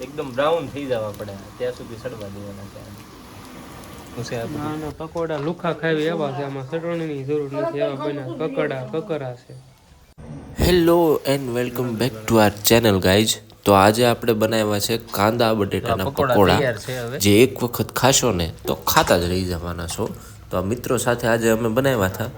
એકદમ બ્રાઉન થઈ જવા પડે ત્યાં સુધી સડવા દેવાના છે. ના પકોડા લુખા ખાવી એવા છે, આમાં ચટણીની જરૂર નથી, એવા બન્યા કકરા છે. Hello and welcome back to R channel guys. તો આજે આપણે બનાવ્યા છે કાંદા બટેટાના પકોડા, જે એક વખત ખાશો ને તો ખાતા જ રહી જવાના છો. તો આ મિત્રો સાથે આજે અમે બનાવ્યા હતા.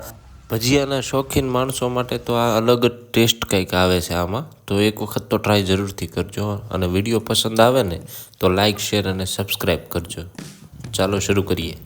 ભજીયાના શોખીન માણસો માટે તો આ અલગ જ ટેસ્ટ કંઈક આવે છે આમાં, તો એક વખત તો ટ્રાય જરૂરથી કરજો. અને વિડીયો પસંદ આવે ને તો લાઇક, શેર અને સબસ્ક્રાઈબ કરજો. ચાલો શરૂ કરીએ.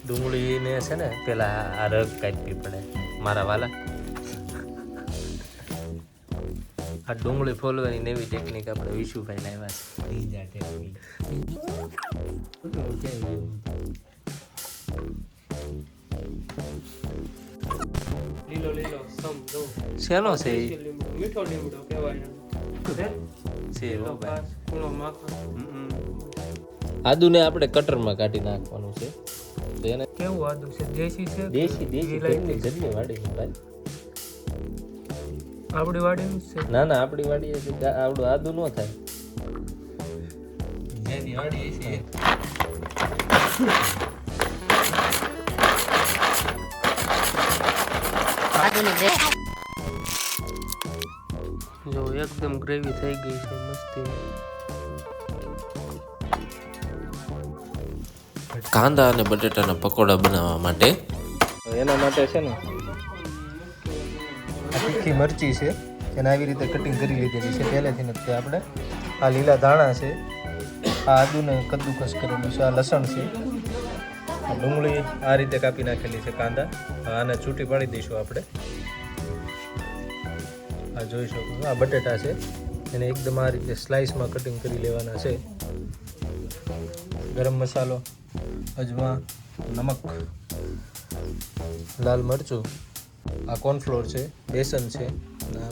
ડુંગળીને છે ને પેલા આ રગ કાપવી પડે મારા વાલા. આ ડુંગળી ફોલવાની નવી ટેકનિક આપણે વિશુભાઈ લાવ્યા છે. લીલો લીલો સમ જો શેનો છે ઈ? મીઠો લીમડો કહેવાય છે હો ભાઈ. કૂણો માખણ. આદુને આપણે કટરમાં કાઢી નાખવાનું છે. તો એને કેવું આદુ છે? દેશી છે? દેશી ઘરની જલ્દી વાડીનું ભાઈ. આપણી વાડીનું જ છે? ના ના, આપણી વાડી આવડું આદુ ન થાય. જેની વાડી છે જો એકદમ ગ્રેવી થઈ ગઈ છે મસ્તી. કાંદા અને બટેટાના પકોડા બનાવવા માટે એના માટે છે ને તીખી મરચી છે, એને આવી રીતે કટિંગ કરી લીધેલી છે પહેલેથી નથી આપણે. આ લીલા ધાણા છે, આ આદુને કદ્દુકસ કરેલું છે, આ લસણ છે, આ ડુંગળી આ રીતે કાપી નાખેલી છે, કાંદા આને છૂટી પાડી દઈશું આપણે. આ જોઈ શકો છો, આ બટેટા છે, એને એકદમ આ રીતે સ્લાઇસમાં કટિંગ કરી લેવાના છે. ગરમ મસાલો, અજમા, નમક, લાલ મરચું, આ કોર્નફ્લોર છે, બેસન છે,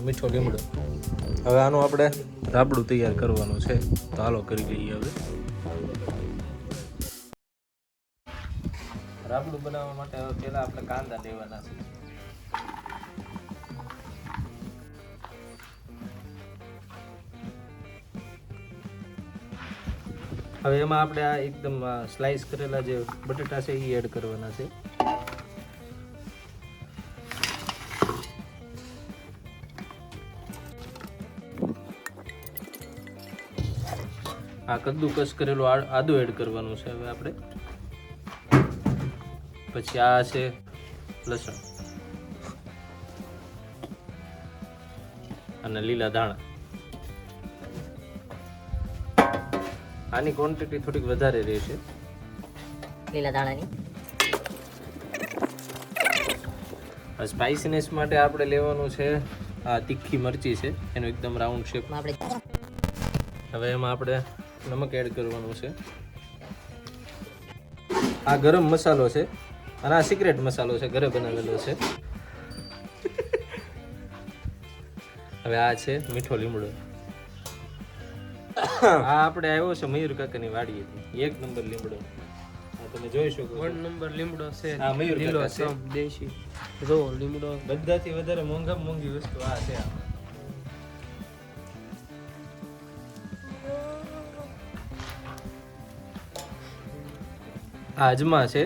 મીઠો લીમડો. હવે આનું આપણે રાબડું તૈયાર કરવાનું છે, તો હાલો કરી લઈએ. હવે રાબડું બનાવવા માટે હવે પહેલાં આપણે કાંદા લેવાના છે. હવે એમાં આપણે આ એકદમ સ્લાઇસ કરેલા જે બટેટા છે એ એડ કરવાના છે. આ કદ્દુકસ કરેલું આદુ એડ કરવાનું છે હવે આપણે. પછી આ છે લસણ અને લીલા ધાણા. આની ક્વોન્ટિટી થોડીક વધારે રહેશે લીલા ધાણાની. સ્પાઇસીનેસ માટે આપણે લેવાનું છે આ તીખી મરચી છે, એનો એકદમ રાઉન્ડ શેપ. હવે એમાં આપણે નમક એડ કરવાનું છે. આ ગરમ મસાલો છે અને આ સિક્રેટ મસાલો છે, ઘરે બનાવેલો છે. હવે આ છે મીઠો લીમડો. આ આપણે આવ્યો છે મયુર કાકાની વાડીએથી, 1 નંબર લીમડો. આ તમે જોઈ શકો છો, 1 નંબર લીમડો છે. આ મયુર લીલો કાકા છે. સમ દેશી જો લીમડો બધાથી વધારે મોંઘી વસ્તુ આ છે. આ અજમા છે,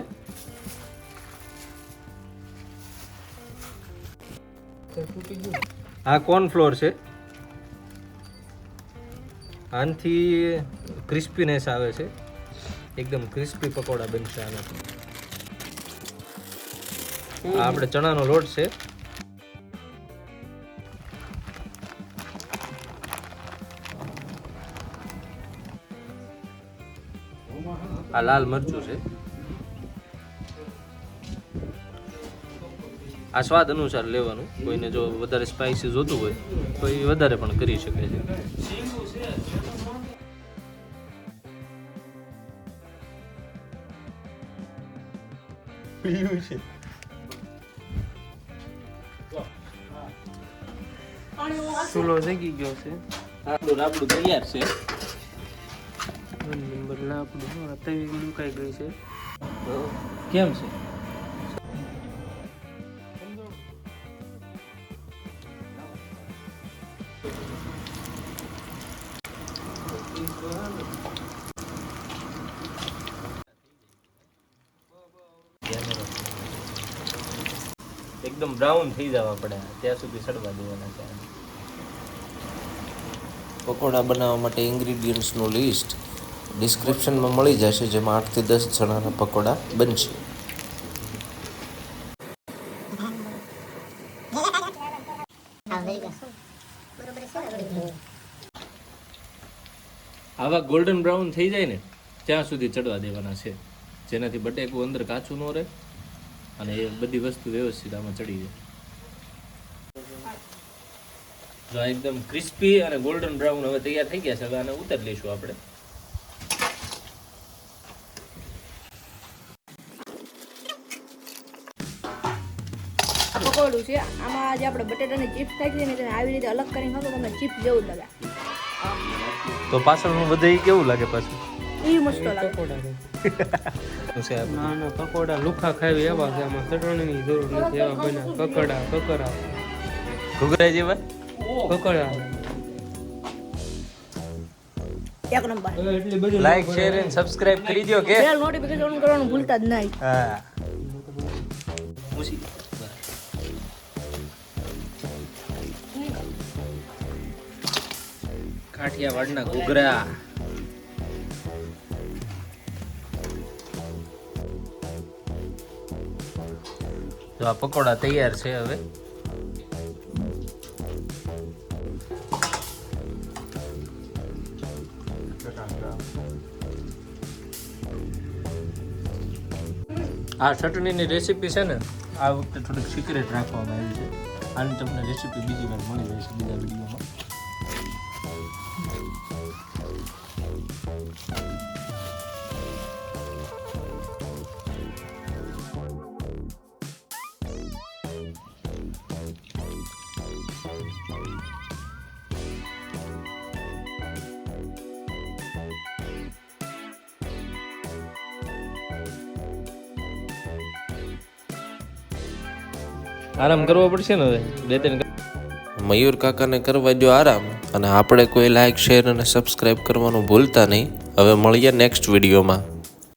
આ કોર્નફ્લોર છે. આનાથી ક્રિસ્પીનેસ આવે છે, એકદમ ક્રિસ્પી પકોડા બનશે આનાથી. આ આપણે ચણાનો લોટ છે. આ લાલ મરચું છે. આ સ્વાદ અનુસાર લેવાનું, કોઈને જો વધારે સ્પાઇસી જોતું હોય તો એ વધારે પણ કરી શકે છે. પીવું છે. ચૂલો જગી ગયો છે. આપણું રાબડું તૈયાર છે. નંબર ના આપણું તવી મુકાઈ ગઈ છે. કેમ છે? એકદમ બ્રાઉન થઈ જવા પડે ત્યાં સુધી સડવા દેવાના છે. પકોડા બનાવવા માટે ઇન્ગ્રીડિયન્ટ્સનું લિસ્ટ ડિસ્ક્રિપ્શનમાં મળી જશે, જેમાં 8 થી 10 જણાના પકોડા બનશે. આવા ગોલ્ડન બ્રાઉન થઈ જાય ને ત્યાં સુધી ચડવા દેવાના છે, જેનાથી બટેકું અંદર કાચું ન રહે અને એ બધી વસ્તુ વ્યવસ્થિત આમાં ચડી જાય. જો આ એકદમ ક્રિસ્પી અને ગોલ્ડન બ્રાઉન હવે તૈયાર થઈ ગયા છે. હવે આને ઉતારી લઈશું આપણે. પકોડું છે આમાં જે આપણે બટેટાની ચિપ્સ થાય છે ને તેને આવી રીતે અલગ કરીને ખાતો તમને ચિપ્સ જેવું જ લાગે. તો પાછળનું બધે કેવું લાગે પાછું? એ મસ્ત લાગે. પકોડા છે. શું છે આ બધું? ના ના પકોડા લુખા ખાવી એવા છે, આમાં ચટણીની જરૂર નથી. એવા બન્યા કકડા ઘૂઘરા જેવા? કકડા એક નંબર. એટલી બધી લાઈક શેર અને સબસ્ક્રાઇબ કરી દો કે બેલ નોટિફિકેશન ઓન કરવાનું ભૂલતા જ નહીં. હા. કાઠિયાવાડના ઘૂઘરા. તો આ પકોડા તૈયાર છે હવે. આ ચટણીની રેસીપી છે ને આ વખતે થોડીક સિક્રેટ રાખવામાં આવી છે. આની તમને રેસીપી બીજી વાર મળી રહેશે બીજા વિડીયોમાં. આરામ કરવો પડશે ને હવે 2-3 મયુર કાકાને કરવા દો આરામ, અને આપણે કોઈ લાઈક શેર અને સબસ્ક્રાઈબ કરવાનું ભૂલતા નહીં. હવે મળીએ નેક્સ્ટ વિડીયોમાં.